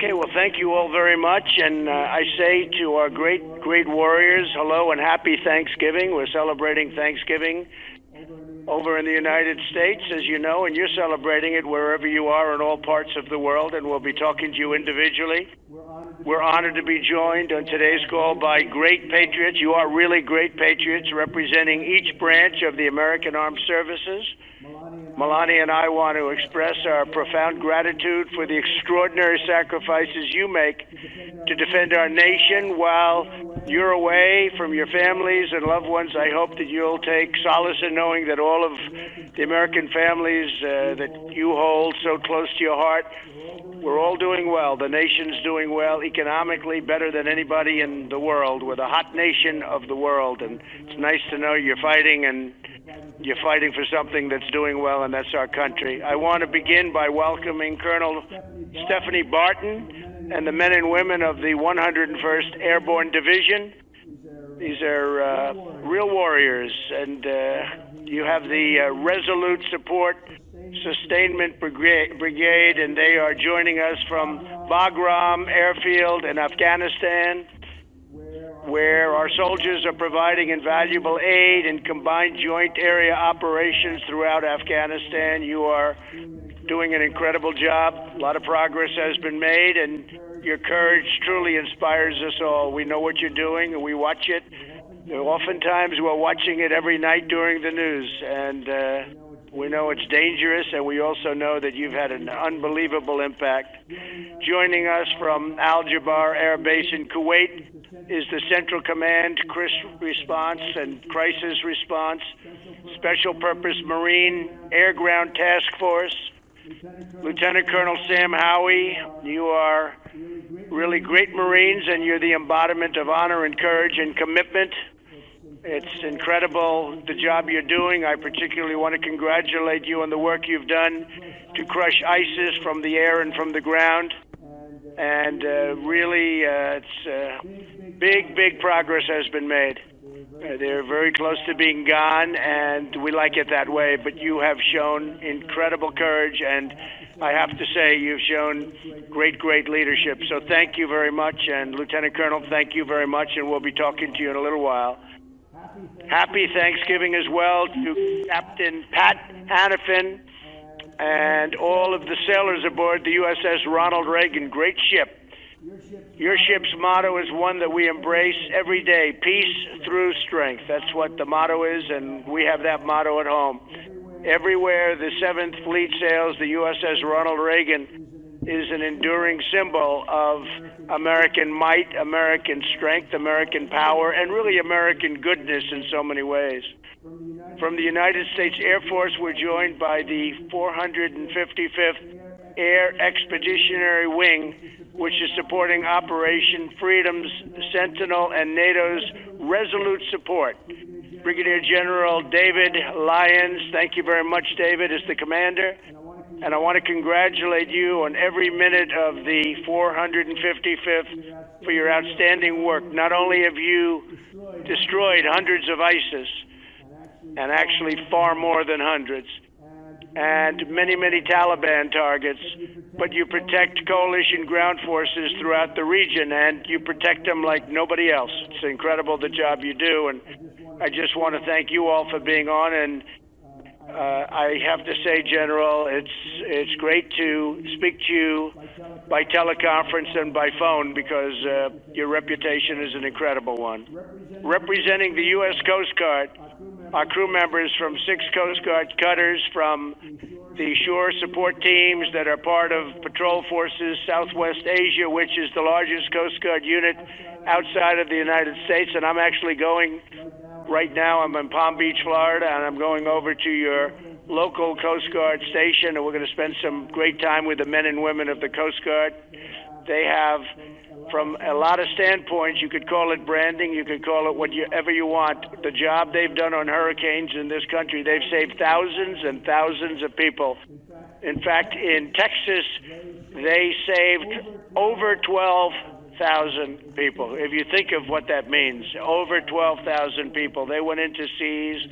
Okay, well, thank you all very much. And I say to our great warriors, hello and happy Thanksgiving. We're celebrating Thanksgiving over in the United States, as you know, and you're celebrating it wherever you are in all parts of the world, and we'll be talking to you individually. We're honored to be joined on today's call by great patriots. You are really great patriots representing each branch of the American Armed Services. Melania and I want to express our profound gratitude for the extraordinary sacrifices you make to defend our nation while you're away from your families and loved ones. I hope that you'll take solace in knowing that all of the American families that you hold so close to your heart, we're all doing well. The nation's doing well, economically better than anybody in the world. We're the hot nation of the world, and it's nice to know you're fighting, and you're fighting for something that's doing well, and that's our country. I want to begin by welcoming Colonel Stephanie Barton and the men and women of the 101st Airborne Division. These are real warriors, and you have the Resolute Support Sustainment Brigade, and they are joining us from Bagram Airfield in Afghanistan, where our soldiers are providing invaluable aid in combined joint area operations throughout Afghanistan. You are doing an incredible job. A lot of progress has been made, and your courage truly inspires us all. We know what you're doing, and we watch it. Oftentimes, we're watching it every night during the news, and we know it's dangerous, and we also know that you've had an unbelievable impact. Joining us from Al Jabar Air Base in Kuwait is the Central Command Response and Crisis Response Special Purpose Marine Air Ground Task Force. Lieutenant Colonel Sam Howie, you are really great Marines, and you're the embodiment of honor and courage and commitment. It's incredible the job you're doing. I particularly want to congratulate you on the work you've done to crush ISIS from the air and from the ground. And really, big progress has been made. They're very close to being gone, and we like it that way. But you have shown incredible courage, and I have to say you've shown great leadership. So thank you very much. And Lieutenant Colonel, thank you very much, and we'll be talking to you in a little while. Happy Thanksgiving as well to Captain Pat Hannafin and all of the sailors aboard the USS Ronald Reagan. Great ship. Your ship's motto is one that we embrace every day: peace through strength. That's what the motto is, and we have that motto at home. Everywhere the 7th Fleet sails, the USS Ronald Reagan is an enduring symbol of American might, American strength, American power, and really American goodness in so many ways. From the United States Air Force, we're joined by the 455th Air Expeditionary Wing, which is supporting Operation Freedom's Sentinel and NATO's Resolute Support. Brigadier General David Lyons, thank you very much, David, is the commander. And I want to congratulate you on every minute of the 455th for your outstanding work. Not only have you destroyed hundreds of ISIS, and actually far more than hundreds, and many Taliban targets, but you protect coalition ground forces throughout the region, and you protect them like nobody else. It's incredible the job you do, and I just want to thank you all for being on. And I have to say, General, it's great to speak to you by teleconference and by phone, because your reputation is an incredible one. Representing the U.S. Coast Guard, our crew members from 6 Coast Guard cutters, from the shore support teams that are part of Patrol Forces Southwest Asia, which is the largest Coast Guard unit outside of the United States. And I'm actually going right now. I'm in Palm Beach, Florida, and I'm going over to your local Coast Guard station, and we're going to spend some great time with the men and women of the Coast Guard. They have, from a lot of standpoints, you could call it branding, you could call it whatever you want. The job they've done on hurricanes in this country, they've saved thousands and thousands of people. In fact, in Texas, they saved over 12,000 people. If you think of what that means, over 12,000 people. They went into seas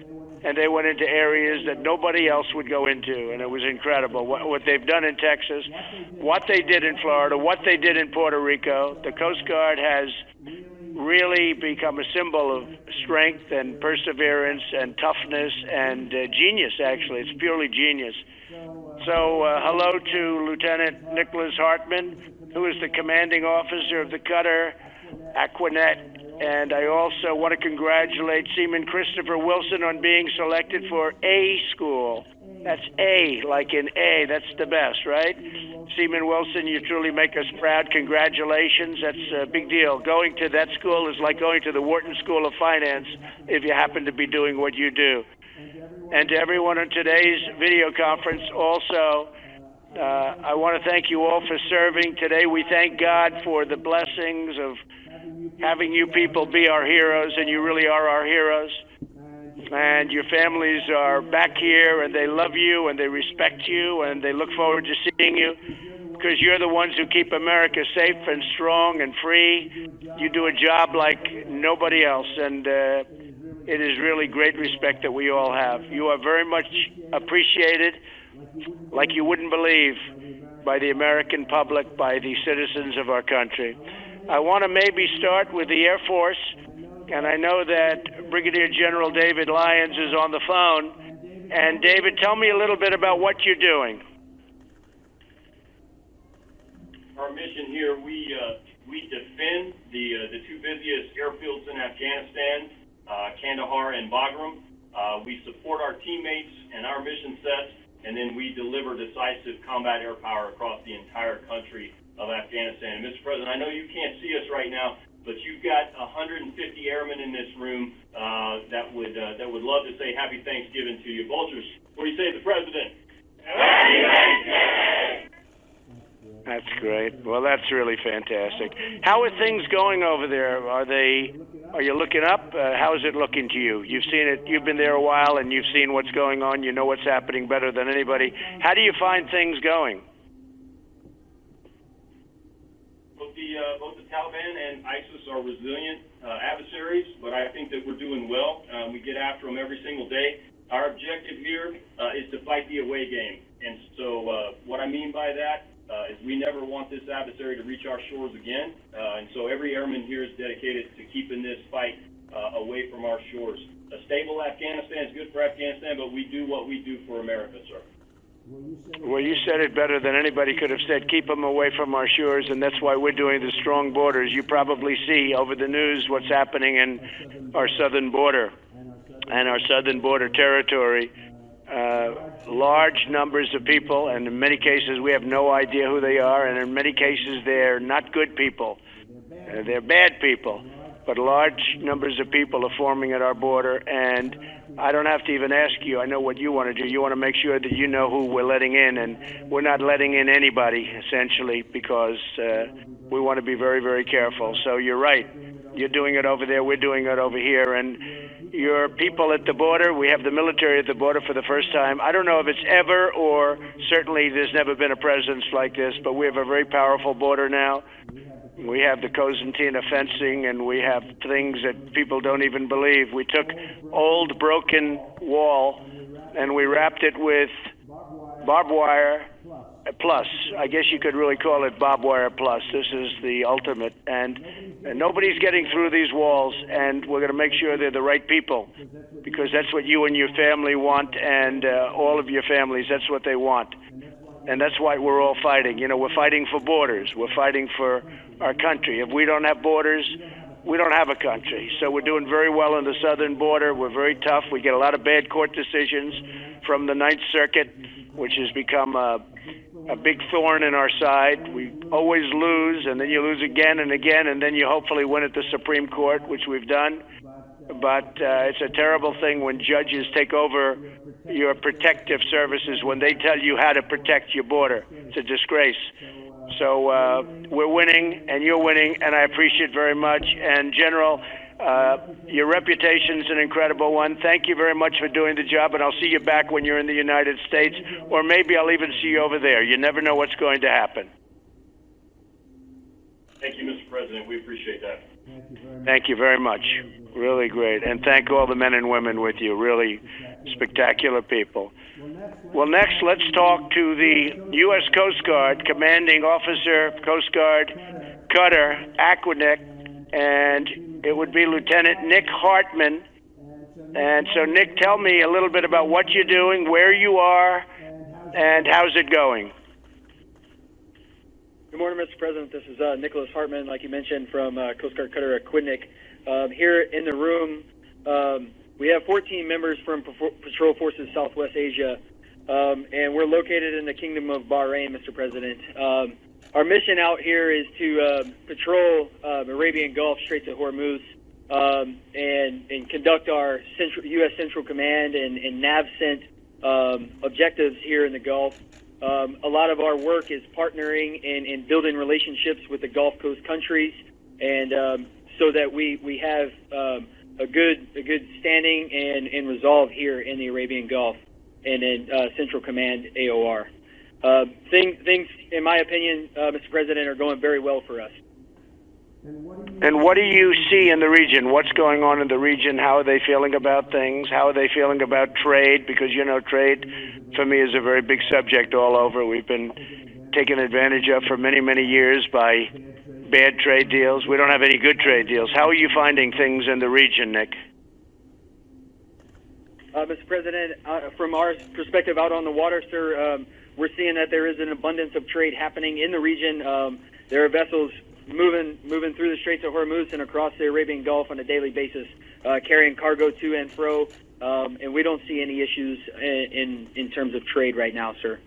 and they went into areas that nobody else would go into, and it was incredible what they've done in Texas, what they did in Florida, what they did in Puerto Rico. The Coast Guard has really become a symbol of strength and perseverance and toughness and genius, actually. It's purely genius. So hello to Lieutenant Nicholas Hartman, who is the commanding officer of the cutter Aquanet. And I also want to congratulate Seaman Christopher Wilson on being selected for A school. That's A, like in A. That's the best, right? Seaman Wilson, you truly make us proud. Congratulations. That's a big deal. Going to that school is like going to the Wharton School of Finance if you happen to be doing what you do. And to everyone on today's video conference also, I want to thank you all for serving. Today we thank God for the blessings of having you people be our heroes, and you really are our heroes. And your families are back here, and they love you, and they respect you, and they look forward to seeing you, because you're the ones who keep America safe and strong and free. You do a job like nobody else, and it is really great respect that we all have. You are very much appreciated, like you wouldn't believe, by the American public, by the citizens of our country. I want to maybe start with the Air Force, and I know that Brigadier General David Lyons is on the phone. And David, tell me a little bit about what you're doing. Our mission here, we defend the two busiest airfields in Afghanistan, Kandahar and Bagram. We support our teammates and our mission sets, and then we deliver decisive combat air power across the entire country of Afghanistan. And Mr. President, I know you can't see us right now, but you've got 150 airmen in this room that would love to say Happy Thanksgiving to you. Vultures, what do you say to the President? Happy Thanksgiving! That's great. Well, that's really fantastic. How are things going over there? Are you looking up? How is it looking to you? You've seen it. You've been there a while, and you've seen what's going on. You know what's happening better than anybody. How do you find things going? Both the Taliban and ISIS are resilient adversaries, but I think that we're doing well. We get after them every single day. Our objective here is to fight the away game. And so what I mean by that is we never want this adversary to reach our shores again. And so every airman here is dedicated to keeping this fight away from our shores. A stable Afghanistan is good for Afghanistan, but we do what we do for America, sir. Well, you said it better than anybody could have said. Keep them away from our shores, and that's why we're doing the strong borders. You probably see over the news what's happening in our southern border and our southern border territory. Large numbers of people, and in many cases we have no idea who they are, and in many cases they're not good people. They're bad people. But large numbers of people are forming at our border, and I don't have to even ask you. I know what you want to do. You want to make sure that you know who we're letting in, and we're not letting in anybody, essentially, because we want to be very, very careful. So you're right. You're doing it over there. We're doing it over here. And your people at the border, we have the military at the border for the first time. I don't know if it's ever, or certainly there's never been a presence like this, but we have a very powerful border now. We have the Cosentina fencing, and we have things that people don't even believe. We took old broken wall, and we wrapped it with barbed wire plus. I guess you could really call it barbed wire plus. This is the ultimate. And nobody's getting through these walls, and we're going to make sure they're the right people, because that's what you and your family want, and all of your families, that's what they want. And that's why we're all fighting. You know, we're fighting for borders. We're fighting for our country. If we don't have borders, we don't have a country. So we're doing very well on the southern border. We're very tough. We get a lot of bad court decisions from the Ninth Circuit, which has become a big thorn in our side. We always lose, and then you lose again and again, and then you hopefully win at the Supreme Court, which we've done. But it's a terrible thing when judges take over your protective services, when they tell you how to protect your border. It's a disgrace. So we're winning, and you're winning, and I appreciate it very much. And General, your reputation's an incredible one. Thank you very much for doing the job, and I'll see you back when you're in the United States, or maybe I'll even see you over there. You never know what's going to happen. Thank you, Mr. President. We appreciate that. Thank you very much. Really great. And thank all the men and women with you. Really Spectacular people. Well, next, let's talk to the U.S. Coast Guard Commanding Officer, Coast Guard Cutter, Aquanic, and it would be Lieutenant Nick Hartman. And so, Nick, tell me a little bit about what you're doing, where you are, and how's it going? Good morning, Mr. President. This is Nicholas Hartman, like you mentioned, from Coast Guard Cutter Aquidneck. Here in the room, we have 14 members from Patrol Forces Southwest Asia, and we're located in the Kingdom of Bahrain, Mr. President. Our mission out here is to patrol Arabian Gulf, Straits of Hormuz, and conduct our U.S. Central Command and NAVCENT objectives here in the Gulf. A lot of our work is partnering and building relationships with the Gulf Coast countries, and so that we have a good standing and resolve here in the Arabian Gulf and in Central Command AOR. Things, in my opinion, Mr. President, are going very well for us. And what do you see in the region? What's going on in the region? How are they feeling about things? How are they feeling about trade? Because, you know, trade for me is a very big subject all over. We've been taken advantage of for many, many years by bad trade deals. We don't have any good trade deals. How are you finding things in the region, Nick? Mr. President, from our perspective out on the water, sir, we're seeing that there is an abundance of trade happening in the region. There are vessels moving through the Straits of Hormuz and across the Arabian Gulf on a daily basis, carrying cargo to and fro, and we don't see any issues in terms of trade right now, sir.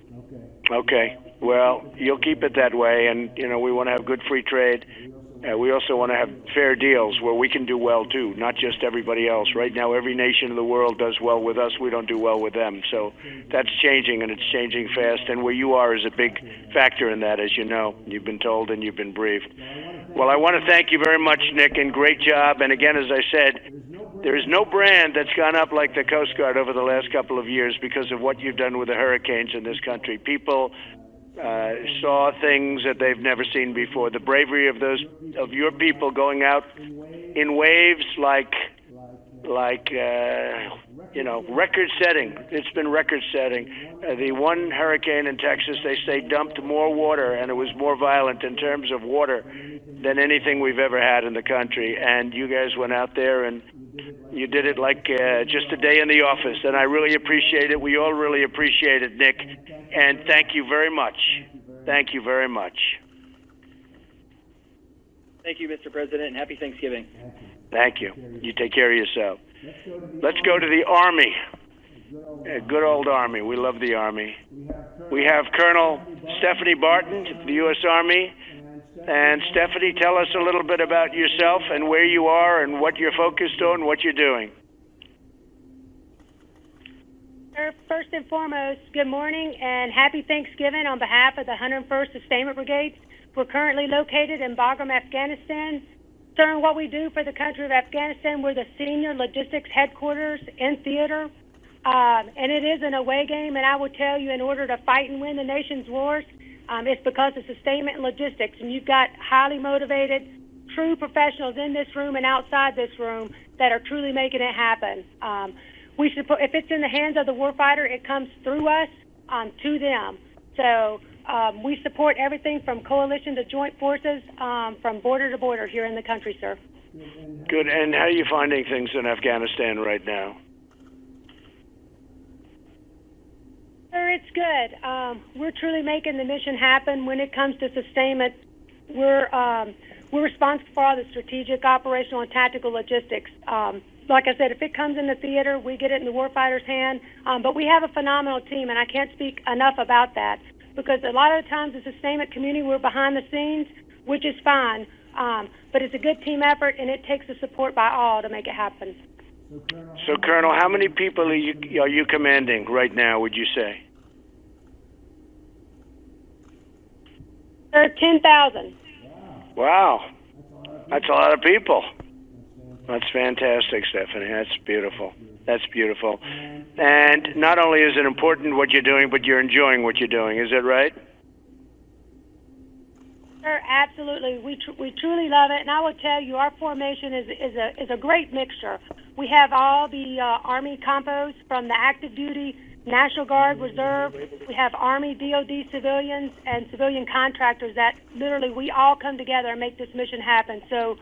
Okay. Well, you'll keep it that way, and, you know, we want to have good free trade. We also want to have fair deals where we can do well, too, not just everybody else. Right now, every nation in the world does well with us. We don't do well with them. So that's changing, and it's changing fast. And where you are is a big factor in that, as you know. You've been told and you've been briefed. Well, I want to thank you very much, Nick, and great job. And again, as I said, there is no brand that's gone up like the Coast Guard over the last couple of years because of what you've done with the hurricanes in this country. People saw things that they've never seen before. The bravery of your people going out in waves like you know, record-setting. It's been record-setting. The one hurricane in Texas, they say, dumped more water, and it was more violent in terms of water than anything we've ever had in the country. And you guys went out there and you did it like just a day in the office, and I really appreciate it. We all really appreciate it, Nick. And thank you very much. Thank you very much. Thank you, Mr. President, and happy Thanksgiving. Thank you. You take care of yourself. Let's go to the Army. Good old Army. We love the Army. We have Colonel Stephanie Barton, the U.S. Army. And Stephanie, tell us a little bit about yourself and where you are and what you're focused on, what you're doing. First and foremost, good morning and happy Thanksgiving on behalf of the 101st Sustainment Brigade. We're currently located in Bagram, Afghanistan. Sir, what we do for the country of Afghanistan, we're the senior logistics headquarters in theater, and it is an away game. And I will tell you, in order to fight and win the nation's wars, it's because of sustainment and logistics. And you've got highly motivated, true professionals in this room and outside this room that are truly making it happen. We support, if it's in the hands of the warfighter, it comes through us to them. So we support everything from coalition to joint forces, from border to border here in the country, sir. Good. And how are you finding things in Afghanistan right now? Sir, it's good. We're truly making the mission happen. When it comes to sustainment, we're responsible for all the strategic, operational, and tactical logistics. Like I said, if it comes in the theater, we get it in the warfighter's hand. But we have a phenomenal team, and I can't speak enough about that because a lot of the times the sustainment community, we're behind the scenes, which is fine. But it's a good team effort, and it takes the support by all to make it happen. So, Colonel, how many people are you commanding right now, would you say? There are 10,000. Wow. That's a lot of people. That's fantastic, Stephanie. That's beautiful. That's beautiful. And not only is it important what you're doing, but you're enjoying what you're doing. Is that right? Sir, absolutely. We truly love it. And I will tell you, our formation is a great mixture. We have all the Army compos from the active duty, National Guard, Reserve. We have Army, DOD civilians, and civilian contractors that literally we all come together and make this mission happen. So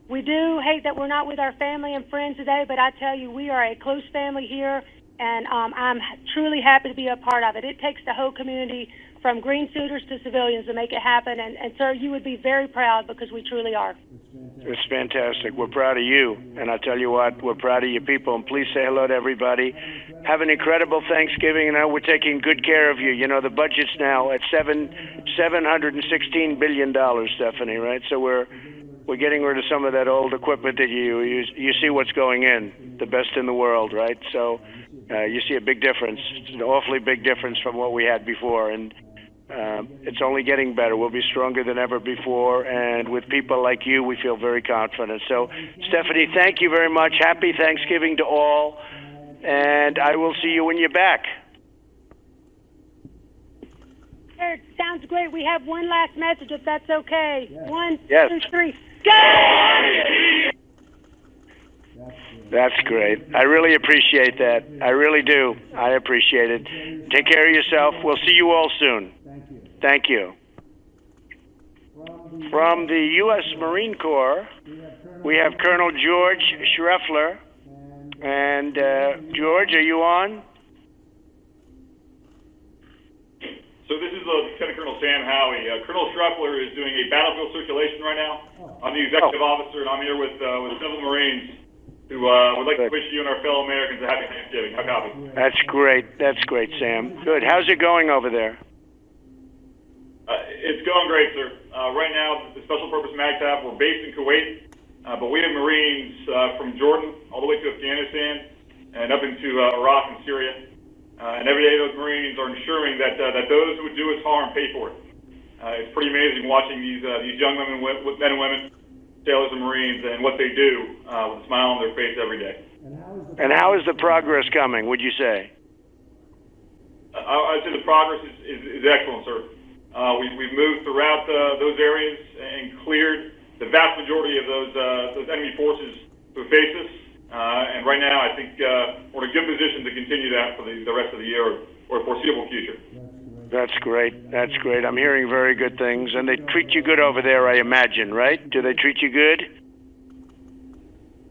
we do hate that we're not with our family and friends today, but I tell you, we are a close family here, and I'm truly happy to be a part of it. It takes the whole community, from green suiters to civilians, to make it happen. And sir, you would be very proud, because we truly are. It's fantastic. We're proud of you. And I tell you what, we're proud of your people. And please say hello to everybody. Have an incredible Thanksgiving. And we're taking good care of you. You know, the budget's now at $716 billion, Stephanie, right? So we're getting rid of some of that old equipment that you see what's going in, the best in the world, right? So you see a big difference. It's an awfully big difference from what we had before. And it's only getting better. We'll be stronger than ever before, and with people like you, we feel very confident. So, Stephanie, thank you very much. Happy Thanksgiving to all, and I will see you when you're back. Sir, sounds great. We have one last message, if that's okay. Yes. 1, Yes. 2, 3, go! That's great. I really appreciate that. I really do. I appreciate it. Take care of yourself. We'll see you all soon. Thank you. From the U.S. Marine Corps, we have Colonel George Schreffler. And George, are you on? So this is Lieutenant Colonel Sam Howie. Colonel Schreffler is doing a battlefield circulation right now. I'm the executive officer, and I'm here with several Marines who would like to wish you and our fellow Americans a happy Thanksgiving. How copy? That's great. That's great, Sam. Good. How's it going over there? It's going great, sir. Right now, the Special Purpose MAGTF, we're based in Kuwait, but we have Marines from Jordan all the way to Afghanistan and up into Iraq and Syria. And every day those Marines are ensuring that those who would do us harm pay for it. It's pretty amazing watching these young men and women, sailors and Marines, and what they do with a smile on their face every day. And how is the progress coming, would you say? I'd say the progress is excellent, sir. We've moved throughout those areas and cleared the vast majority of those enemy forces who face us. And right now, I think we're in a good position to continue that for the rest of the year or foreseeable future. That's great. That's great. I'm hearing very good things. And they treat you good over there, I imagine, right? Do they treat you good?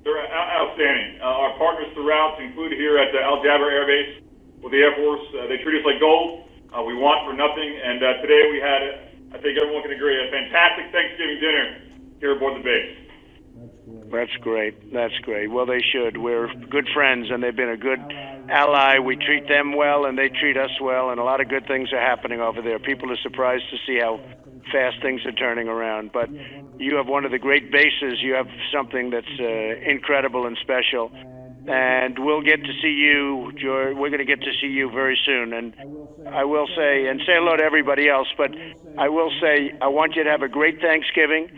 They're outstanding. Our partners throughout, included here at Al Jaber Air Base with the Air Force, they treat us like gold. We want for nothing. And today we had, I think everyone can agree, a fantastic Thanksgiving dinner here aboard the base. That's great. That's great. Well, they should. We're good friends, and they've been a good ally. We treat them well, and they treat us well, and a lot of good things are happening over there. People are surprised to see how fast things are turning around. But you have one of the great bases. You have something that's incredible and special. And we'll get to see you, George. We're going to get to see you very soon. And I will say, and say hello to everybody else, but I will say, I want you to have a great Thanksgiving.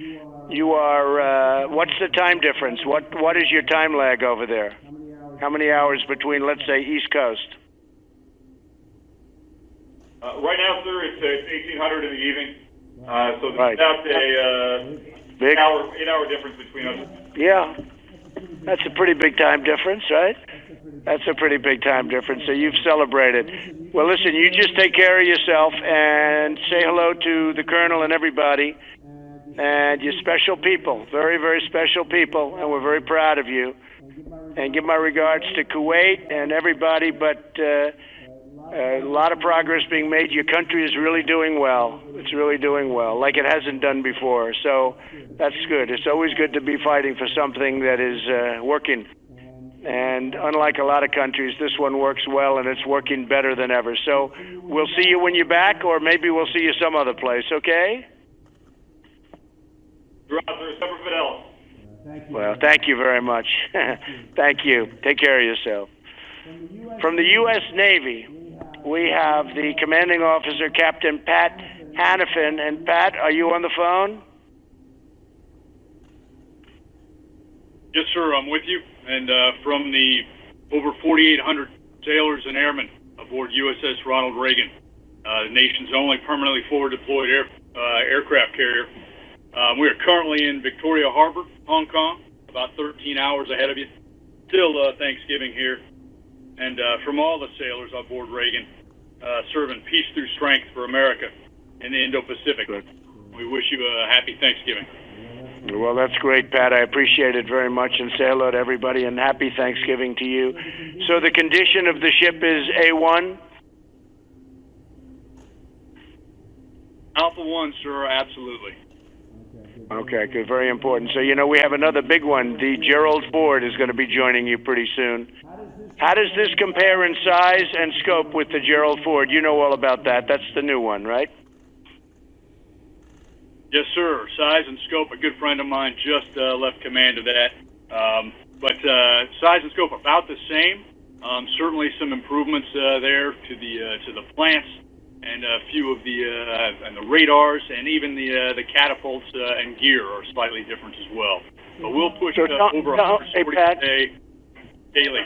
You are, what's the time difference? What is your time lag over there? How many hours between, let's say, East Coast? Right now, sir, it's 1800 in the evening. So there's Right. about a Big? 8-hour difference between us. Yeah. That's a pretty big time difference, right? That's a pretty big time difference. So you've celebrated. Well, listen, you just take care of yourself and say hello to the Colonel and everybody. And you're special people, very, very special people, and we're very proud of you. And give my regards to Kuwait and everybody, but a lot of progress being made. Your country is really doing well. It's really doing well, like it hasn't done before. So that's good. It's always good to be fighting for something that is working. And unlike a lot of countries, this one works well, and it's working better than ever. So we'll see you when you're back, or maybe we'll see you some other place, okay? Semper Fidelis. Well, thank you very much. Thank you. Take care of yourself. From the U.S. Navy, we have the commanding officer, Captain Pat Hannafin. And Pat, are you on the phone? Yes, sir, I'm with you. And from the over 4,800 sailors and airmen aboard USS Ronald Reagan, the nation's only permanently forward deployed aircraft carrier. We are currently in Victoria Harbor, Hong Kong, about 13 hours ahead of you. still Thanksgiving here, and from all the sailors on board Reagan, serving peace through strength for America in the Indo-Pacific. Good. We wish you a happy Thanksgiving. Well, that's great, Pat. I appreciate it very much, and say hello to everybody, and happy Thanksgiving to you. So the condition of the ship is A1? Alpha 1, sir, absolutely. Okay, good. Very important. So, we have another big one. The Gerald Ford is going to be joining you pretty soon. How does this compare in size and scope with the Gerald Ford? You know all about that. That's the new one, right? Yes, sir. Size and scope, a good friend of mine just left command of that. But size and scope about the same. Certainly some improvements there to the plants and a few of the radars, and even the catapults and gear are slightly different as well. But we'll push over 140 a day daily.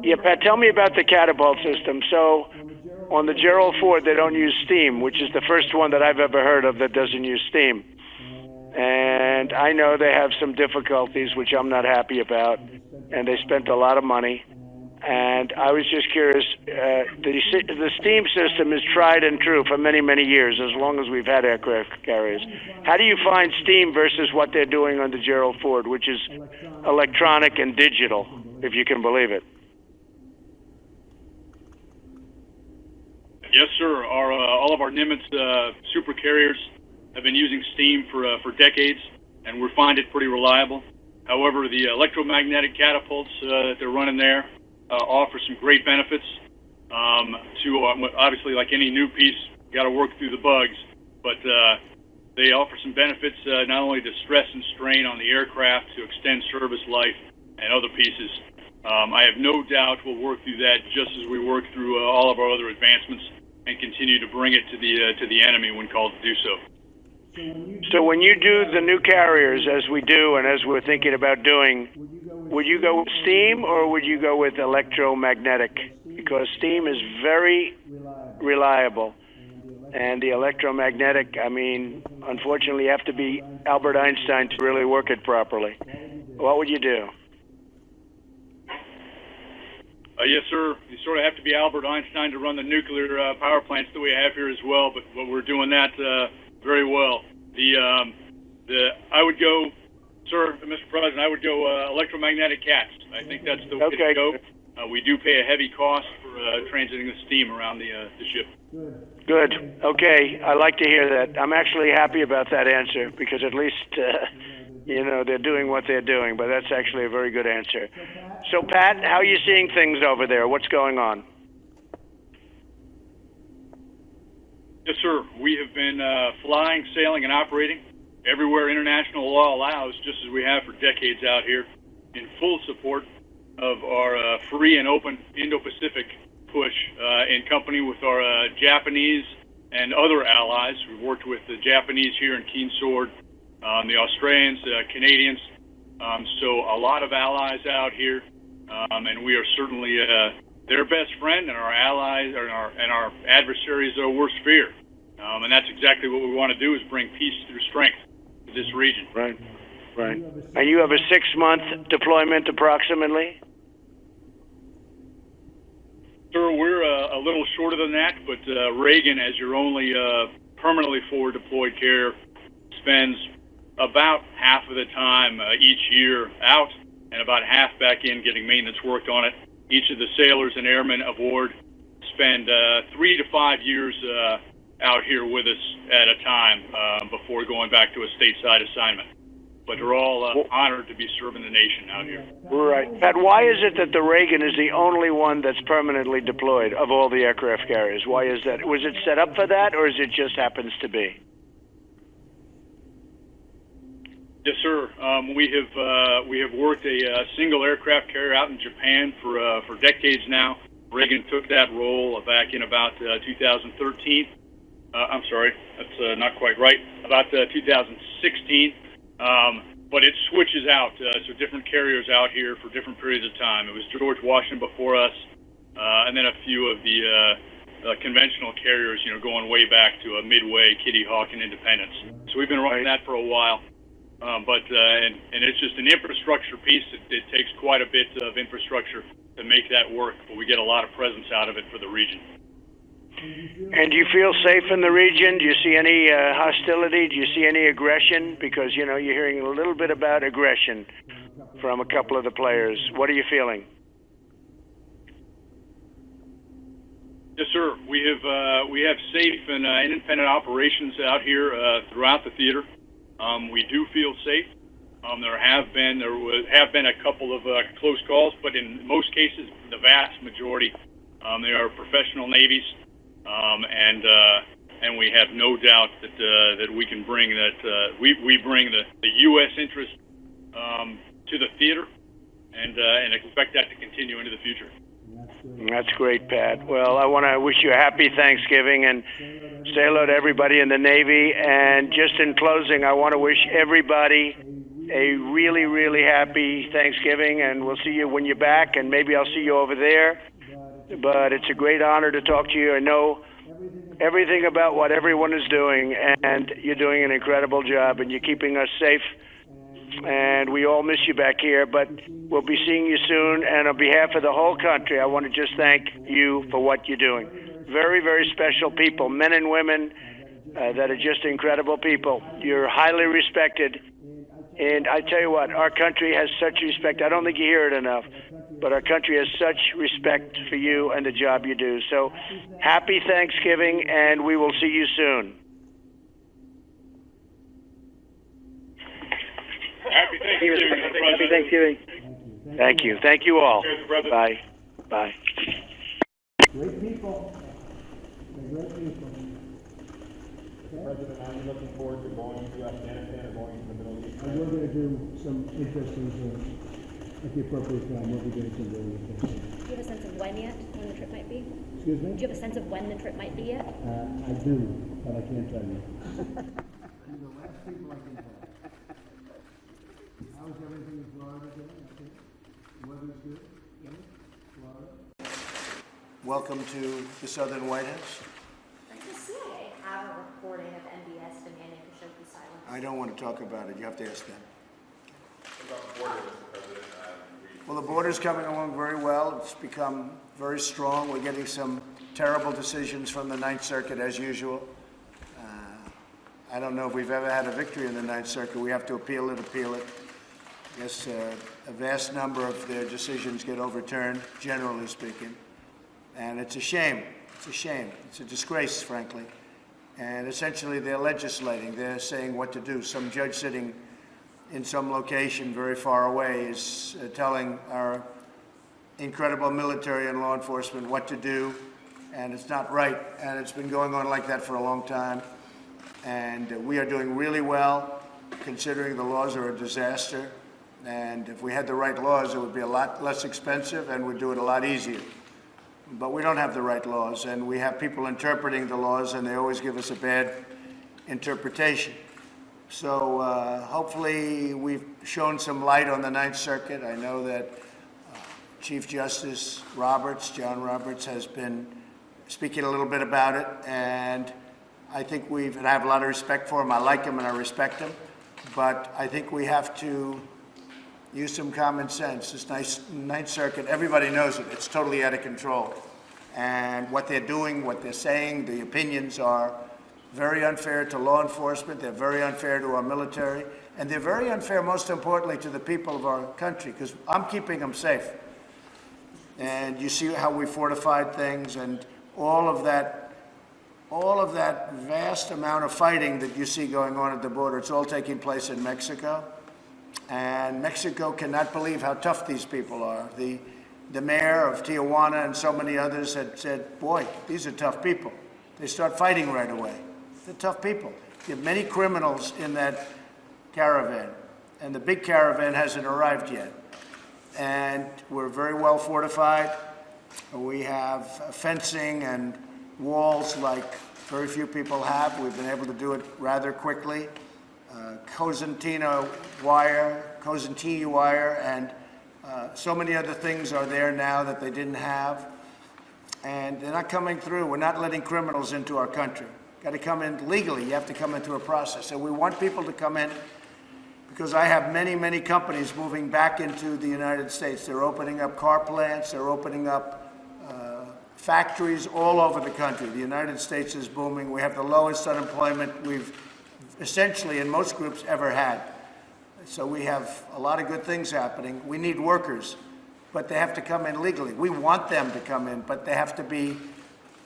Yeah, Pat, tell me about the catapult system. So on the Gerald Ford, they don't use steam, which is the first one that I've ever heard of that doesn't use steam. And I know they have some difficulties, which I'm not happy about, and they spent a lot of money. And I was just curious, the steam system is tried and true for many, many years, as long as we've had aircraft carriers. How do you find steam versus what they're doing on the Gerald Ford, which is electronic and digital, if you can believe it? Yes, sir. All of our Nimitz super carriers have been using steam for decades, and we find it pretty reliable. However, the electromagnetic catapults that they're running there offer some great benefits. Obviously, like any new piece, you got to work through the bugs, but they offer some benefits not only to stress and strain on the aircraft to extend service life and other pieces. I have no doubt we'll work through that just as we work through all of our other advancements and continue to bring it to the enemy when called to do so. So when you do the new carriers, as we do and as we're thinking about doing, would you go with steam or would you go with electromagnetic? Because steam is very reliable. And the electromagnetic, unfortunately, you have to be Albert Einstein to really work it properly. What would you do? Yes, sir. You sort of have to be Albert Einstein to run the nuclear power plants that we have here as well, but we're doing that very well. I would go, sir, Mr. President, I would go electromagnetic cats. I think that's the way to go. We do pay a heavy cost for transiting the steam around the ship. Good. Okay. I like to hear that. I'm actually happy about that answer because at least, they're doing what they're doing, but that's actually a very good answer. So, Pat, how are you seeing things over there? What's going on? Yes, sir. We have been flying, sailing, and operating everywhere international law allows, just as we have for decades out here, in full support of our free and open Indo-Pacific push in company with our Japanese and other allies. We've worked with the Japanese here in Keen Sword, the Australians, Canadians, so a lot of allies out here, and we are certainly their best friend and our allies and our adversaries' worst fear. And that's exactly what we want to do, is bring peace through strength to this region. Right. And you have a 6-month deployment approximately? Sir, we're a little shorter than that, but Reagan, as your only permanently forward deployed carrier, spends about half of the time each year out and about half back in getting maintenance work on it. Each of the sailors and airmen aboard spend 3 to 5 years out here with us at a time before going back to a stateside assignment. But they're all honored to be serving the nation out here. Right. Pat, why is it that the Reagan is the only one that's permanently deployed of all the aircraft carriers? Why is that? Was it set up for that, or is it just happens to be? Yes, sir. We have worked a single aircraft carrier out in Japan for decades now. Reagan took that role back in about 2013. I'm sorry, that's not quite right. About 2016. But it switches out, so different carriers out here for different periods of time. It was George Washington before us, and then a few of the conventional carriers, going way back to Midway, Kitty Hawk, and Independence. So we've been running that for a while. And it's just an infrastructure piece. It takes quite a bit of infrastructure to make that work, but we get a lot of presence out of it for the region. And do you feel safe in the region? Do you see any hostility? Do you see any aggression? Because, you know, you're hearing a little bit about aggression from a couple of the players. What are you feeling? Yes, sir. We have safe and independent operations out here throughout the theater. We do feel safe. There have been a couple of close calls, but in most cases, the vast majority, they are professional navies, and we have no doubt that we can bring that we bring the U.S. interest to the theater, and expect that to continue into the future. That's great, Pat. Well, I want to wish you a happy Thanksgiving and say hello to everybody in the Navy. And just in closing, I want to wish everybody a really, really happy Thanksgiving. And we'll see you when you're back, and maybe I'll see you over there. But it's a great honor to talk to you. I know everything about what everyone is doing, and you're doing an incredible job, and you're keeping us safe. And we all miss you back here, but we'll be seeing you soon. And on behalf of the whole country, I want to just thank you for what you're doing. Very, very special people, men and women that are just incredible people. You're highly respected. And I tell you what, our country has such respect. I don't think you hear it enough, but our country has such respect for you and the job you do. So happy Thanksgiving, and we will see you soon. Happy Thanksgiving. Happy Thanksgiving. Thank you. Thank you all. Bye. Bye. Great people. They're great people. President, I'm looking forward to going to Afghanistan or going to the Middle East. And we're going to do some interesting things at the appropriate time. We'll be doing some very interesting things. Do you have a sense of when yet, when the trip might be? Excuse me? Do you have a sense of when the trip might be yet? I do, but I can't tell you. You're the last people I can tell. How's everything in Florida doing? Okay. The weather's good? Yeah? Florida? Welcome to the Southern White House. Does the CIA have a recording of MBS demanding Khashoggi silence? I don't want to talk about it. You have to ask them. Well, the border's coming along very well. It's become very strong. We're getting some terrible decisions from the Ninth Circuit, as usual. I don't know if we've ever had a victory in the Ninth Circuit. We have to appeal it. Yes, a vast number of their decisions get overturned, generally speaking. And it's a shame. It's a shame. It's a disgrace, frankly. And essentially, they're legislating. They're saying what to do. Some judge sitting in some location very far away is telling our incredible military and law enforcement what to do. And it's not right. And it's been going on like that for a long time. And we are doing really well, considering the laws are a disaster. And if we had the right laws, it would be a lot less expensive and would do it a lot easier. But we don't have the right laws, and we have people interpreting the laws, and they always give us a bad interpretation. So hopefully we've shown some light on the Ninth Circuit. I know that Chief Justice John Roberts, has been speaking a little bit about it, and I think and I have a lot of respect for him. I like him and I respect him, but I think we have to use some common sense. This Ninth Circuit, everybody knows it. It's totally out of control. And what they're doing, what they're saying, the opinions are very unfair to law enforcement. They're very unfair to our military. And they're very unfair, most importantly, to the people of our country, because I'm keeping them safe. And you see how we fortified things, and all of that vast amount of fighting that you see going on at the border, it's all taking place in Mexico. And Mexico cannot believe how tough these people are. The mayor of Tijuana and so many others had said, boy, these are tough people. They start fighting right away. They're tough people. You have many criminals in that caravan, and the big caravan hasn't arrived yet. And we're very well fortified. We have fencing and walls like very few people have. We've been able to do it rather quickly. Cosentini wire, and so many other things are there now that they didn't have. And they're not coming through. We're not letting criminals into our country. Got to come in legally. You have to come into a process. And we want people to come in because I have many, many companies moving back into the United States. They're opening up car plants, they're opening up factories all over the country. The United States is booming. We have the lowest unemployment we've essentially in most groups ever had. So we have a lot of good things happening. We need workers, but they have to come in legally. We want them to come in, but they have to be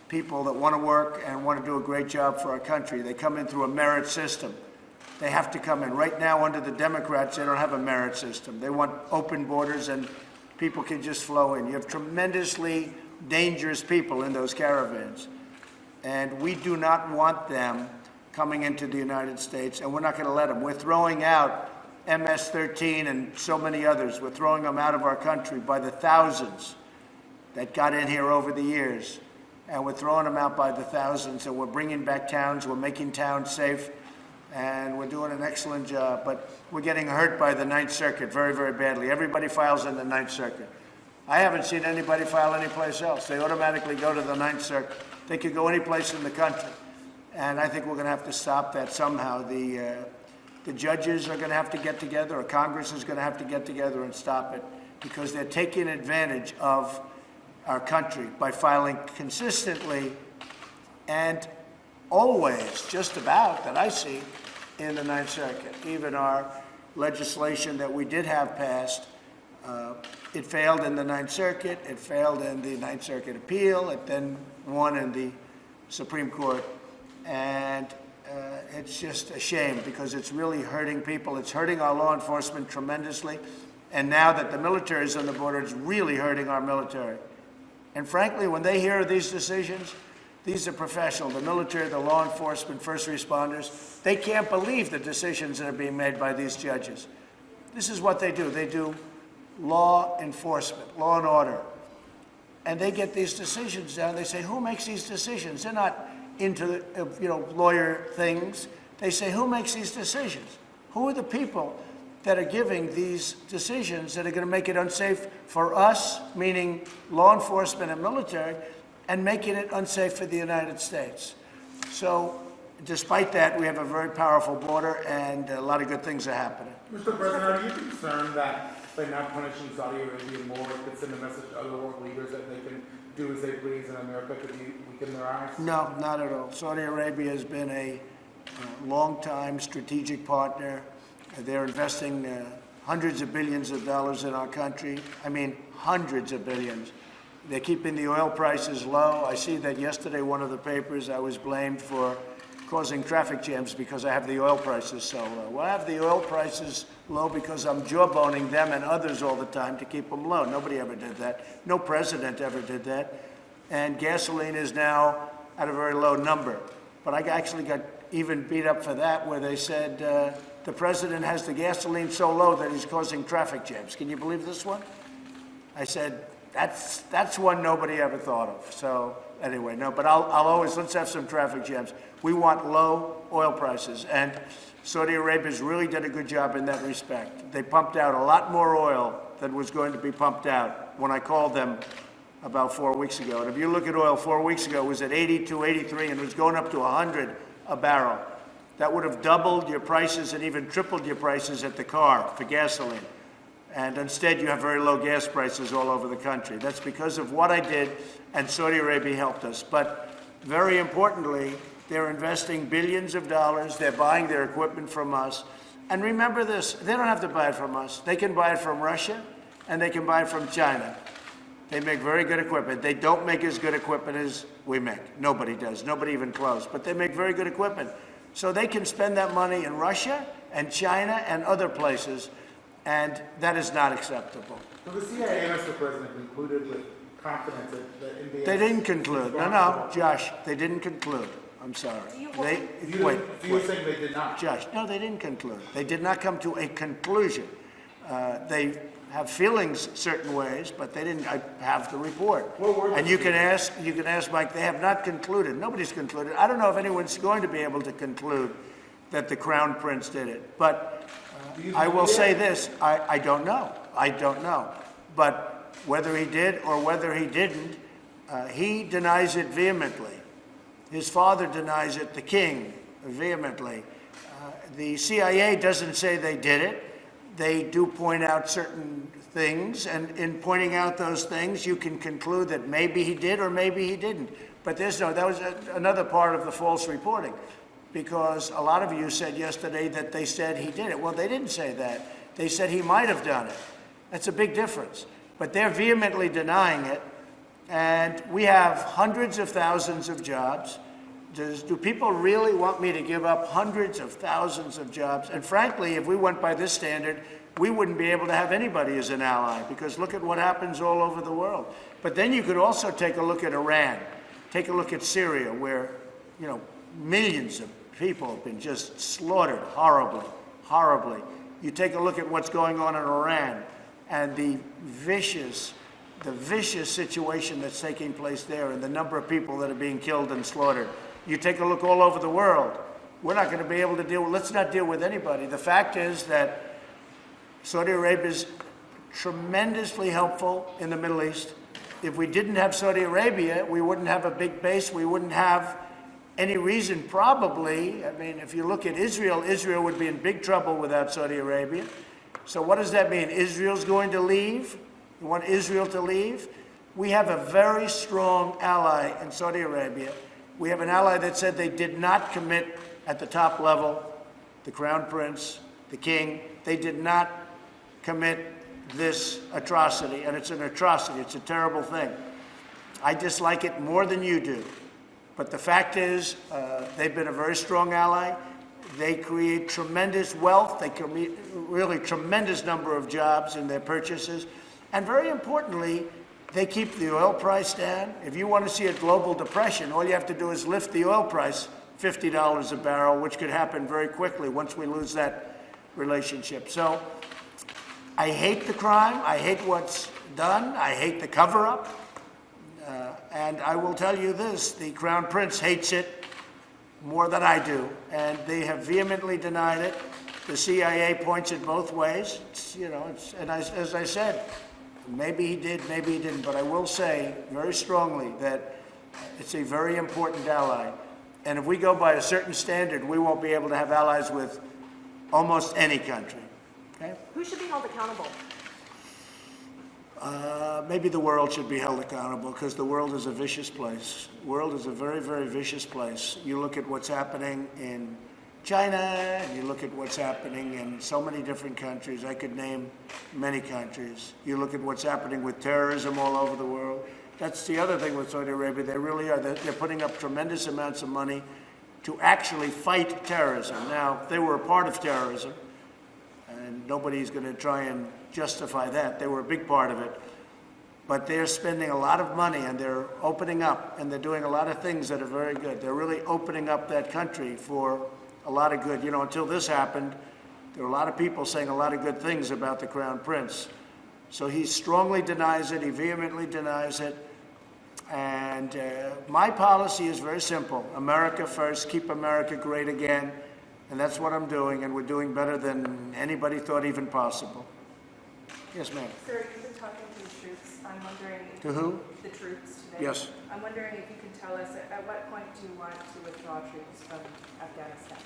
people that want to work and want to do a great job for our country. They come in through a merit system. They have to come in. Right now, under the Democrats, they don't have a merit system. They want open borders and people can just flow in. You have tremendously dangerous people in those caravans. And we do not want them coming into the United States, and we're not going to let them. We're throwing out MS-13 and so many others. We're throwing them out of our country by the thousands that got in here over the years. And we're throwing them out by the thousands, and we're bringing back towns. We're making towns safe, and we're doing an excellent job. But we're getting hurt by the Ninth Circuit very, very badly. Everybody files in the Ninth Circuit. I haven't seen anybody file anyplace else. They automatically go to the Ninth Circuit. They could go any place in the country. And I think we're going to have to stop that somehow. The judges are going to have to get together, or Congress is going to have to get together and stop it, because they're taking advantage of our country by filing consistently and always, just about, that I see, in the Ninth Circuit. Even our legislation that we did have passed, it failed in the Ninth Circuit, it failed in the Ninth Circuit appeal, it then won in the Supreme Court. And it's just a shame, because it's really hurting people. It's hurting our law enforcement tremendously. And now that the military is on the border, it's really hurting our military. And frankly, when they hear of these decisions, these are professional, the military, the law enforcement, first responders, they can't believe the decisions that are being made by these judges. This is what they do. They do law enforcement, law and order. And they get these decisions down. They say, who makes these decisions? They're not into lawyer things. They say, who makes these decisions? Who are the people that are giving these decisions that are going to make it unsafe for us, meaning law enforcement and military, and making it unsafe for the United States? So despite that, we have a very powerful border, and a lot of good things are happening. Mr. President, are you concerned that by not punishing Saudi Arabia more, it could send a message to other world leaders that they can do as they please in America? Could you weaken their eyes? No, not at all. Saudi Arabia has been a long-time strategic partner. They're investing hundreds of billions of dollars in our country. I mean, hundreds of billions. They're keeping the oil prices low. I see that yesterday, one of the papers, I was blamed for causing traffic jams because I have the oil prices so low. Well, I have the oil prices low because I'm jawboning them and others all the time to keep them low. Nobody ever did that. No president ever did that. And gasoline is now at a very low number. But I actually got even beat up for that, where they said the president has the gasoline so low that he's causing traffic jams. Can you believe this one? I said, that's one nobody ever thought of. So anyway, no, but I'll always, let's have some traffic jams. We want low oil prices, and Saudi Arabia's really did a good job in that respect. They pumped out a lot more oil than was going to be pumped out when I called them about 4 weeks ago. And if you look at oil, 4 weeks ago, it was at 82, 83, and it was going up to 100 a barrel. That would have doubled your prices and even tripled your prices at the car for gasoline. And instead, you have very low gas prices all over the country. That's because of what I did, and Saudi Arabia helped us. But very importantly, they're investing billions of dollars. They're buying their equipment from us. And remember this, they don't have to buy it from us. They can buy it from Russia, and they can buy it from China. They make very good equipment. They don't make as good equipment as we make. Nobody does, nobody even close. But they make very good equipment. So they can spend that money in Russia and China and other places, and that is not acceptable. So the CIA, Mr. President, concluded with confidence that India... They didn't conclude. No, Josh, they didn't conclude. I'm sorry. Wait. You're saying they did not? Josh, no, they didn't conclude. They did not come to a conclusion. They have feelings certain ways, but they didn't have the report. And you can ask Mike, they have not concluded. Nobody's concluded. I don't know if anyone's going to be able to conclude that the Crown Prince did it. But I will say this, I don't know. I don't know. But whether he did or whether he didn't, he denies it vehemently. His father denies it, the king, vehemently. The CIA doesn't say they did it. They do point out certain things, and in pointing out those things, you can conclude that maybe he did or maybe he didn't. But that was another part of the false reporting, because a lot of you said yesterday that they said he did it. Well, they didn't say that. They said he might have done it. That's a big difference. But they're vehemently denying it, and we have hundreds of thousands of jobs. Do people really want me to give up hundreds of thousands of jobs? And frankly, if we went by this standard, we wouldn't be able to have anybody as an ally, because look at what happens all over the world. But then you could also take a look at Iran, take a look at Syria, where, millions of people have been just slaughtered horribly, horribly. You take a look at what's going on in Iran and the vicious situation that's taking place there and the number of people that are being killed and slaughtered. You take a look all over the world. We're not going to be able to let's not deal with anybody. The fact is that Saudi Arabia is tremendously helpful in the Middle East. If we didn't have Saudi Arabia, we wouldn't have a big base. We wouldn't have any reason, probably. I mean, if you look at Israel, Israel would be in big trouble without Saudi Arabia. So what does that mean? Israel's going to leave? You want Israel to leave? We have a very strong ally in Saudi Arabia. We have an ally that said they did not commit at the top level, the Crown Prince, the King. They did not commit this atrocity, and it's an atrocity. It's a terrible thing. I dislike it more than you do. But the fact is, they've been a very strong ally. They create tremendous wealth. They create really tremendous number of jobs in their purchases. And very importantly, they keep the oil price down. If you want to see a global depression, all you have to do is lift the oil price $50 a barrel, which could happen very quickly once we lose that relationship. So I hate the crime. I hate what's done. I hate the cover-up. And I will tell you this, the Crown Prince hates it more than I do, and they have vehemently denied it. The CIA points it both ways. As I said, maybe he did, maybe he didn't, but I will say very strongly that it's a very important ally. And if we go by a certain standard, we won't be able to have allies with almost any country. Okay? Who should be held accountable? Maybe the world should be held accountable, because the world is a vicious place. The world is a very, very vicious place. You look at what's happening in China, and you look at what's happening in so many different countries. I could name many countries. You look at what's happening with terrorism all over the world. That's the other thing with Saudi Arabia. They really are. They're putting up tremendous amounts of money to actually fight terrorism. Now, they were a part of terrorism, and nobody's going to try and justify that. They were a big part of it. But they're spending a lot of money, and they're opening up, and they're doing a lot of things that are very good. They're really opening up that country for a lot of good. Until this happened, there were a lot of people saying a lot of good things about the Crown Prince. So he strongly denies it. He vehemently denies it. And my policy is very simple. America first, keep America great again. And that's what I'm doing, and we're doing better than anybody thought even possible. Yes, ma'am. Sir, you've been talking to the troops. I'm wondering if To who? The troops today. Yes. I'm wondering if you can tell us at what point do you want to withdraw troops from Afghanistan?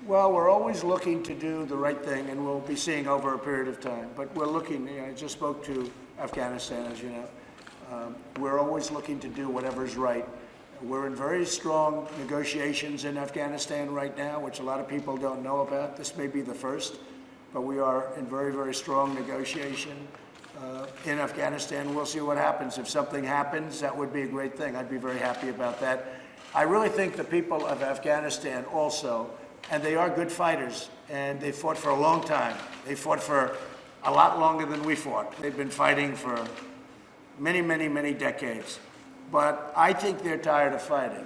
Well, we're always looking to do the right thing, and we'll be seeing over a period of time. But we're looking, I just spoke to Afghanistan, as you know. We're always looking to do whatever's right. We're in very strong negotiations in Afghanistan right now, which a lot of people don't know about. This may be the first, but we are in very, very strong negotiation in Afghanistan. We'll see what happens. If something happens, that would be a great thing. I'd be very happy about that. I really think the people of Afghanistan also, and they are good fighters, and they fought for a long time. They fought for a lot longer than we fought. They've been fighting for many, many, many decades. But I think they're tired of fighting.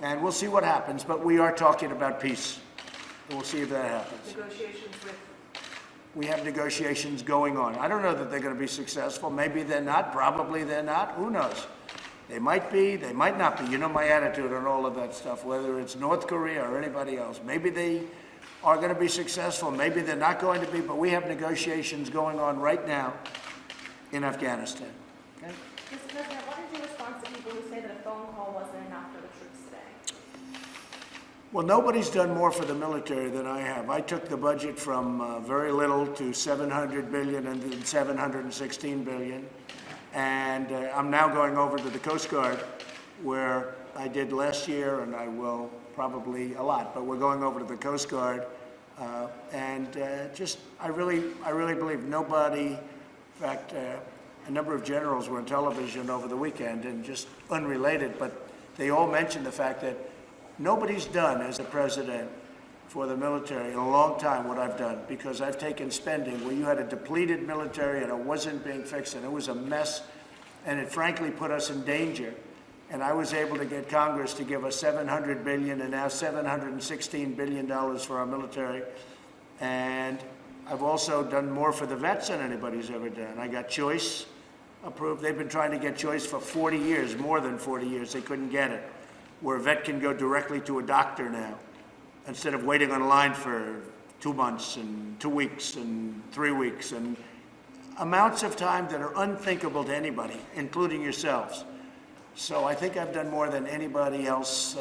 And we'll see what happens, but we are talking about peace. We'll see if that happens. Negotiations with? We have negotiations going on. I don't know that they're going to be successful. Maybe they're not. Probably they're not. Who knows? They might be. They might not be. You know my attitude on all of that stuff, whether it's North Korea or anybody else. Maybe they are going to be successful. Maybe they're not going to be. But we have negotiations going on right now in Afghanistan. Okay? Mr. President, what is your response to people who say that a phone call wasn't enough for the troops today? Well, nobody's done more for the military than I have. I took the budget from very little to $700 billion and then $716 billion. And I'm now going over to the Coast Guard, where I did last year, and I will probably a lot, but we're going over to the Coast Guard. I really believe nobody, in fact, a number of generals were on television over the weekend, and just unrelated, but they all mentioned the fact that nobody's done as a president for the military in a long time what I've done, because I've taken spending where you had a depleted military and it wasn't being fixed, and it was a mess, and it frankly put us in danger. And I was able to get Congress to give us $700 billion and now $716 billion for our military. And I've also done more for the vets than anybody's ever done. I got choice approved. They've been trying to get choice for 40 years, more than 40 years. They couldn't get it. Where a vet can go directly to a doctor now, instead of waiting on line for 2 months and 2 weeks and 3 weeks, and amounts of time that are unthinkable to anybody, including yourselves. So I think I've done more than anybody else,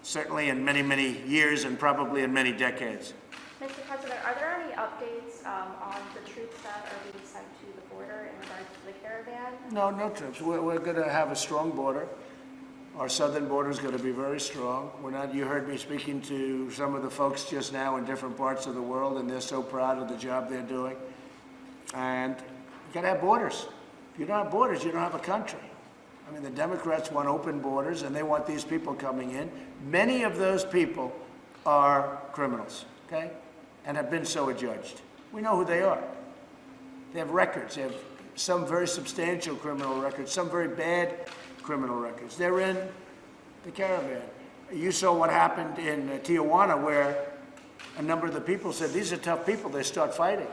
certainly in many, many years and probably in many decades. Mr. President, are there any updates on the troops that are being sent to the border in regards to the caravan? No, no troops. We're going to have a strong border. Our southern border is going to be very strong. You heard me speaking to some of the folks just now in different parts of the world, and they're so proud of the job they're doing. And you got to have borders. If you don't have borders, you don't have a country. I mean, the Democrats want open borders, and they want these people coming in. Many of those people are criminals, okay, and have been so adjudged. We know who they are. They have records. They have some very substantial criminal records, some very bad criminal records. They're in the caravan. You saw what happened in Tijuana, where a number of the people said, these are tough people. They start fighting.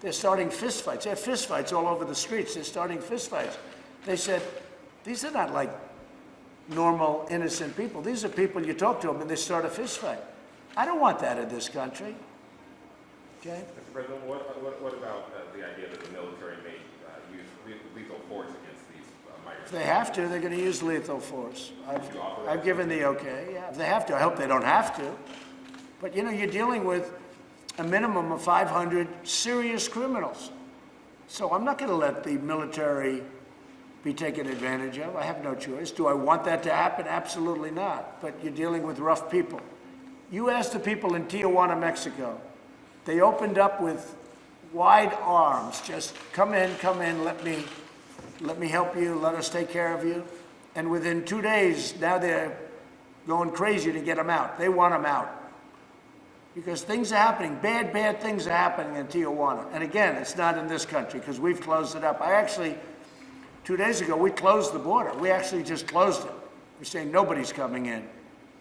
They're starting fist fights. They have fist fights all over the streets. They're starting fist fights. They said, these are not like normal, innocent people. These are people, you talk to them and they start a fist fight. I don't want that in this country. Okay? Mr. President, what about the idea that the military may use lethal force against these migrants? If they have to, they're going to use lethal force. I've given the okay. Yeah, if they have to. I hope they don't have to. But, you know, you're dealing with a minimum of 500 serious criminals. So I'm not going to let the military be taken advantage of. I have no choice. Do I want that to happen? Absolutely not. But you're dealing with rough people. You ask the people in Tijuana, Mexico. They opened up with wide arms. Just come in, let me help you, let us take care of you. And within 2 days, now they're going crazy to get them out. They want them out. Because things are happening, bad things are happening in Tijuana. And again, it's not in this country because we've closed it up. 2 days ago, we closed the border. We actually just closed it. We're saying nobody's coming in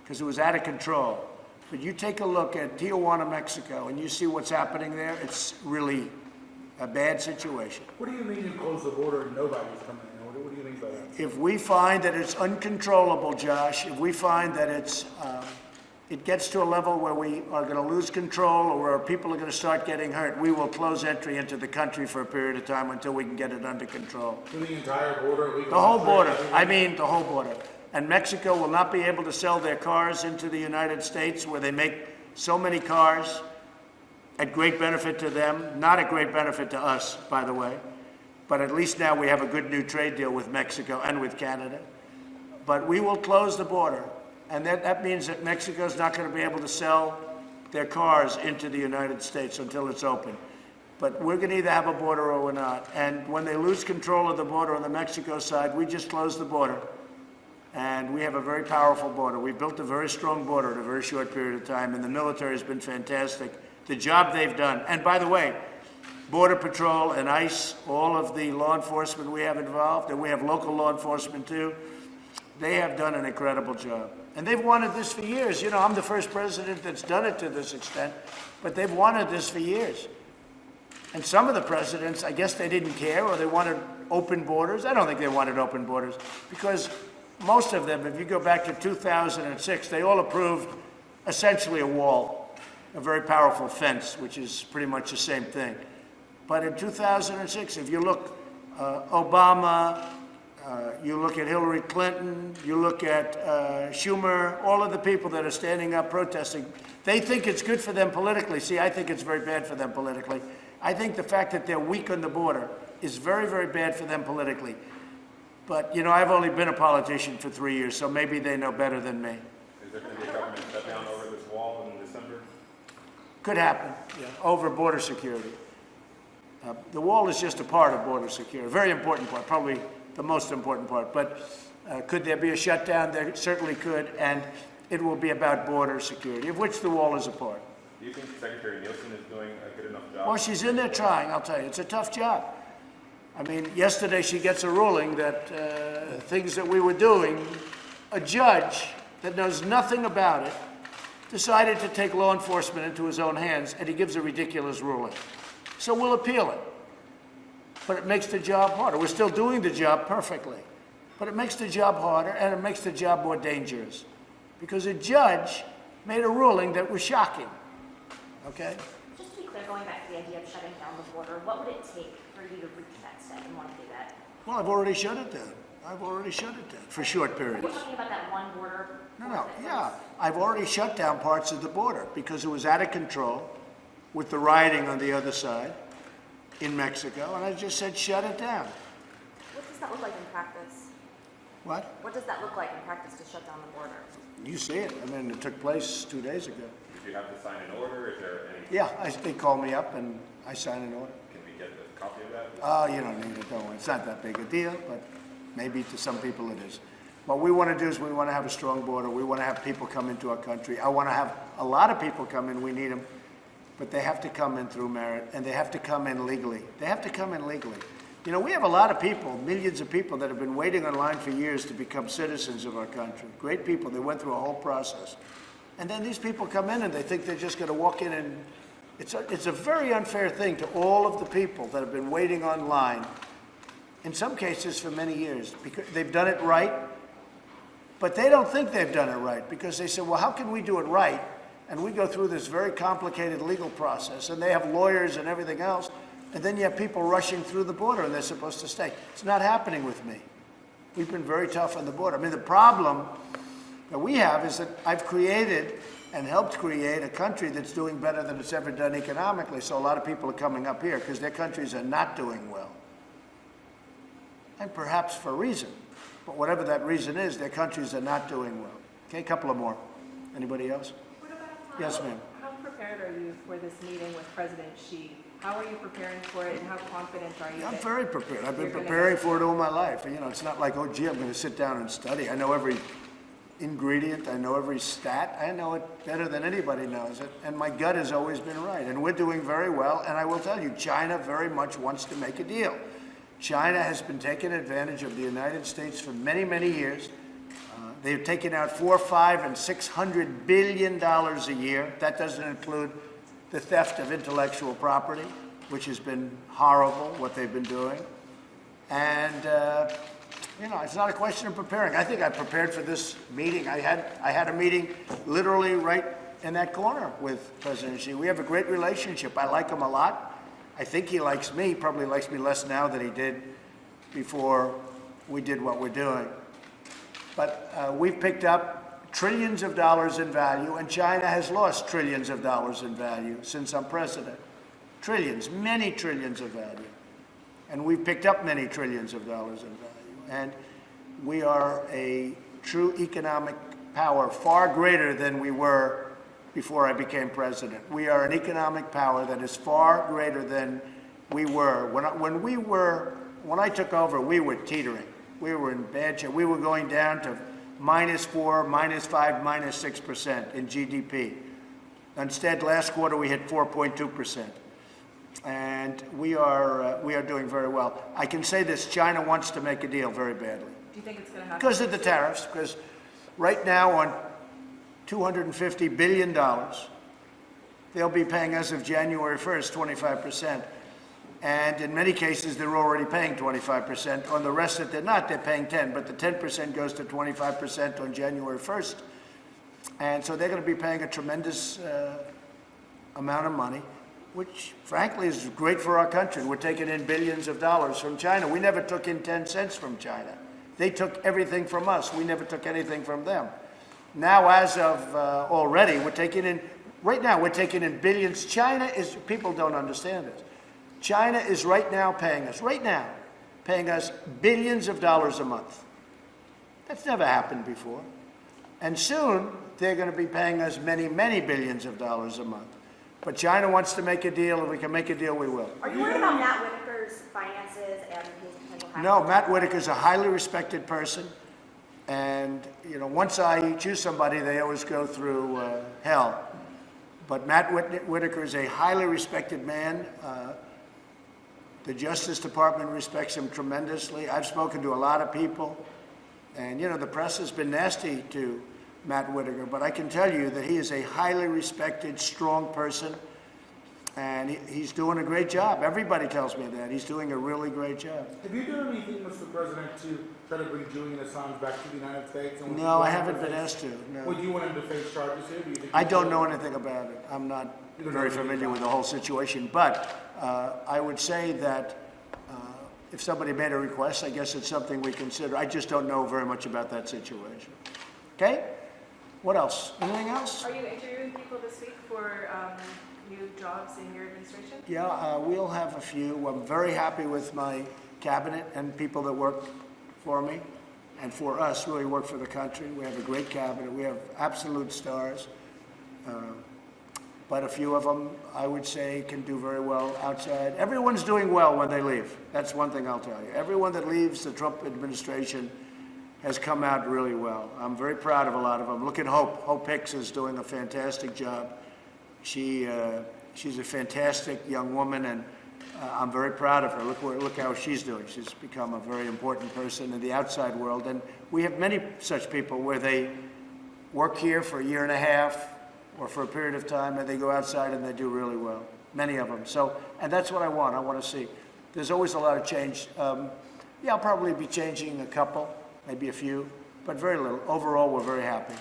because it was out of control. But you take a look at Tijuana, Mexico, and you see what's happening there. It's really a bad situation. What do you mean you close the border and nobody's coming in? What do you mean by that? If we find that it's uncontrollable, Josh, if we find that it gets to a level where we are going to lose control or where people are going to start getting hurt, we will close entry into the country for a period of time until we can get it under control. So the entire border? The whole border. I mean the whole border. And Mexico will not be able to sell their cars into the United States where they make so many cars at great benefit to them, not at great benefit to us, by the way. But at least now we have a good new trade deal with Mexico and with Canada. But we will close the border. And that means that Mexico's not going to be able to sell their cars into the United States until it's open. But we're going to either have a border or we're not. And when they lose control of the border on the Mexico side, we just close the border. And we have a very powerful border. We built a very strong border in a very short period of time, and the military has been fantastic. The job they've done. And by the way, Border Patrol and ICE, all of the law enforcement we have involved, and we have local law enforcement too, they have done an incredible job. And they've wanted this for years. You know, I'm the first president that's done it to this extent, but they've wanted this for years. And some of the presidents, I guess they didn't care, or they wanted open borders. I don't think they wanted open borders, because most of them, if you go back to 2006, they all approved essentially a wall, a very powerful fence, which is pretty much the same thing. But in 2006, if you look, Obama, You look at Hillary Clinton, you look at Schumer, all of the people that are standing up protesting. They think it's good for them politically. See, I think it's very bad for them politically. I think the fact that they're weak on the border is very, very bad for them politically. But, you know, I've only been a politician for 3 years, so maybe they know better than me. Is there going to be a government shutdown over this wall in December? Could happen, yeah, over border security. The wall is just a part of border security, a very important part, probably the most important part. But could there be a shutdown? There certainly could, and it will be about border security, of which the wall is a part. Do you think Secretary Nielsen is doing a good enough job? Well, she's in there trying, I'll tell you. It's a tough job. I mean, yesterday she gets a ruling that things that we were doing, a judge that knows nothing about it decided to take law enforcement into his own hands, and he gives a ridiculous ruling. So we'll appeal it. But it makes the job harder. We're still doing the job perfectly. But it makes the job harder, and it makes the job more dangerous. Because a judge made a ruling that was shocking. Okay? Just to be clear, going back to the idea of shutting down the border, what would it take for you to reach that step and want to do that? Well, I've already shut it down. I've already shut it down for short periods. We're talking about that one border. No, yeah. I've already shut down parts of the border because it was out of control with the rioting on the other side in Mexico, and I just said shut it down. What does that look like in practice? What? What does that look like in practice to shut down the border? You see it. I mean, it took place 2 days ago. Did you have to sign an order? Is there any? Yeah, they called me up and I signed an order. Can we get a copy of that? Oh, you don't need it, don't worry. It's not that big a deal, but maybe to some people it is. What we want to do is we want to have a strong border. We want to have people come into our country. I want to have a lot of people come in. We need them. But they have to come in through merit, and they have to come in legally. They have to come in legally. You know, we have a lot of people, millions of people that have been waiting online for years to become citizens of our country. Great people. They went through a whole process. And then these people come in and they think they're just going to walk in and it's a very unfair thing to all of the people that have been waiting online, in some cases for many years, because they've done it right, but they don't think they've done it right because they say, well, how can we do it right? And we go through this very complicated legal process, and they have lawyers and everything else, and then you have people rushing through the border, and they're supposed to stay. It's not happening with me. We've been very tough on the border. I mean, the problem that we have is that I've created and helped create a country that's doing better than it's ever done economically, so a lot of people are coming up here because their countries are not doing well. And perhaps for a reason, but whatever that reason is, their countries are not doing well. Okay, a couple of more. Anybody else? Yes, ma'am. How prepared are you for this meeting with President Xi? How are you preparing for it, and how confident are you? I'm very prepared. I've been preparing for it all my life. You know, it's not like, oh, gee, I'm going to sit down and study. I know every ingredient. I know every stat. I know it better than anybody knows it. And my gut has always been right. And we're doing very well. And I will tell you, China very much wants to make a deal. China has been taking advantage of the United States for many, many years. They've taken out $400, $500, and $600 billion a year. That doesn't include the theft of intellectual property, which has been horrible, what they've been doing. And, you know, it's not a question of preparing. I think I prepared for this meeting. I had a meeting literally right in that corner with President Xi. We have a great relationship. I like him a lot. I think he likes me. He probably likes me less now than he did before we did what we're doing. But we've picked up trillions of dollars in value, and China has lost trillions of dollars in value since I'm president. Trillions, many trillions of value. And we've picked up many trillions of dollars in value. And we are a true economic power, far greater than we were before I became president. We are an economic power that is far greater than we were. When I took over, we were teetering. We were in bad shape. We were going down to -4, -5, -6% in GDP. Instead, last quarter we hit 4.2%. And we are doing very well. I can say this, China wants to make a deal very badly. Do you think it's going to happen? Because of the tariffs, because right now on $250 billion, they'll be paying as of January 1st, 25%. And in many cases, they're already paying 25%. On the rest that they're not, they're paying 10%. But the 10% goes to 25% on January 1st. And so they're going to be paying a tremendous amount of money, which, frankly, is great for our country. We're taking in billions of dollars from China. We never took in 10 cents from China. They took everything from us. We never took anything from them. Now, as of already, we're taking in billions. China is, people don't understand this. China is right now paying us billions of dollars a month. That's never happened before. And soon, they're going to be paying us many, many billions of dollars a month. But China wants to make a deal. If we can make a deal, we will. Are you worried about Matt Whitaker's finances and his potential hacking? No, Matt Whitaker's a highly respected person. And, you know, once I choose somebody, they always go through hell. But Matt Whitaker is a highly respected man. The Justice Department respects him tremendously. I've spoken to a lot of people. And, you know, the press has been nasty to Matt Whitaker, but I can tell you that he is a highly respected, strong person, and he's doing a great job. Everybody tells me that. He's doing a really great job. Have you done anything, Mr. President, to try to bring Julian Assange back to the United States? And No, I haven't been asked to. No. Would you want him to face charges here? Do you think I don't know anything about it. I'm not very familiar with the whole situation, but I would say that if somebody made a request, I guess it's something we consider. I just don't know very much about that situation. Okay? What else? Anything else? Are you interviewing people this week for new jobs in your administration? Yeah, we'll have a few. I'm very happy with my cabinet and people that work for me and for us, really work for the country. We have a great cabinet. We have absolute stars. But a few of them, I would say, can do very well outside. Everyone's doing well when they leave. That's one thing I'll tell you. Everyone that leaves the Trump administration has come out really well. I'm very proud of a lot of them. Look at Hope. Hope Hicks is doing a fantastic job. She's a fantastic young woman, and I'm very proud of her. Look how she's doing. She's become a very important person in the outside world. And we have many such people where they work here for a year and a half or for a period of time, and they go outside and they do really well. Many of them. So, and that's what I want. I want to see. There's always a lot of change. Yeah, I'll probably be changing a couple. Maybe a few, but very little. Overall, we're very happy.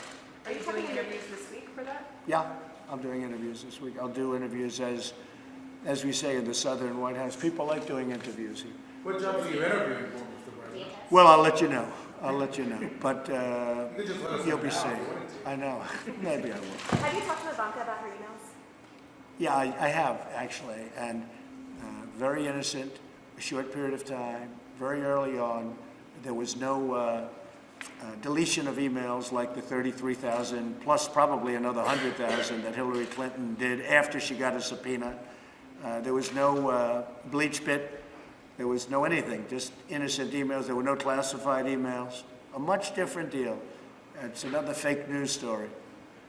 Are you doing interviews this week for that? Yeah, I'm doing interviews this week. I'll do interviews as we say in the Southern White House. People like doing interviews here. What jobs are you interviewing for, Mr. President? Well, I'll let you know. But you'll be safe. I know. Maybe I will. Have you talked to Ivanka about her emails? Yeah, I have, actually. And very innocent, a short period of time, very early on. There was no deletion of emails like the 33,000 plus probably another 100,000 that Hillary Clinton did after she got a subpoena. There was no bleach pit. There was no anything, just innocent emails. There were no classified emails. A much different deal. It's another fake news story.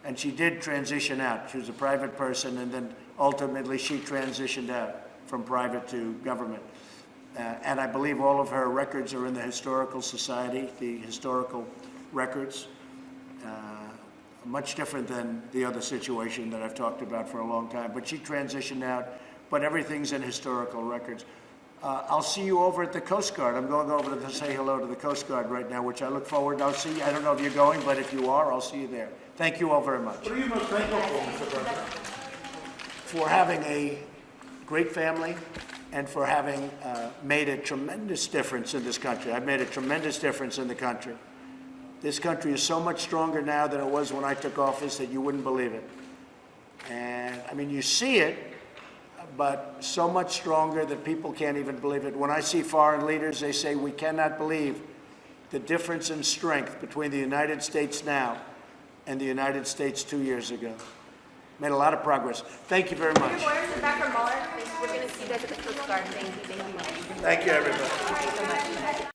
And she did transition out. She was a private person, and then ultimately she transitioned out from private to government. And I believe all of her records are in the Historical Society, the historical records. Much different than the other situation that I've talked about for a long time. But she transitioned out, but everything's in historical records. I'll see you over at the Coast Guard. I'm going over to say hello to the Coast Guard right now, which I look forward to. I'll see you. I don't know if you're going, but if you are, I'll see you there. Thank you all very much. What are you most thankful for, Mr. President? For having a great family and for having made a tremendous difference in this country. I've made a tremendous difference in the country. This country is so much stronger now than it was when I took office that you wouldn't believe it. And, I mean, you see it, but so much stronger that people can't even believe it. When I see foreign leaders, they say, we cannot believe the difference in strength between the United States now and the United States 2 years ago. Made a lot of progress. Thank you very much. Your lawyers are back from Mueller. We're going to see you guys at the Coast Guard. Thank you. Thank you, everybody. Thank you so much.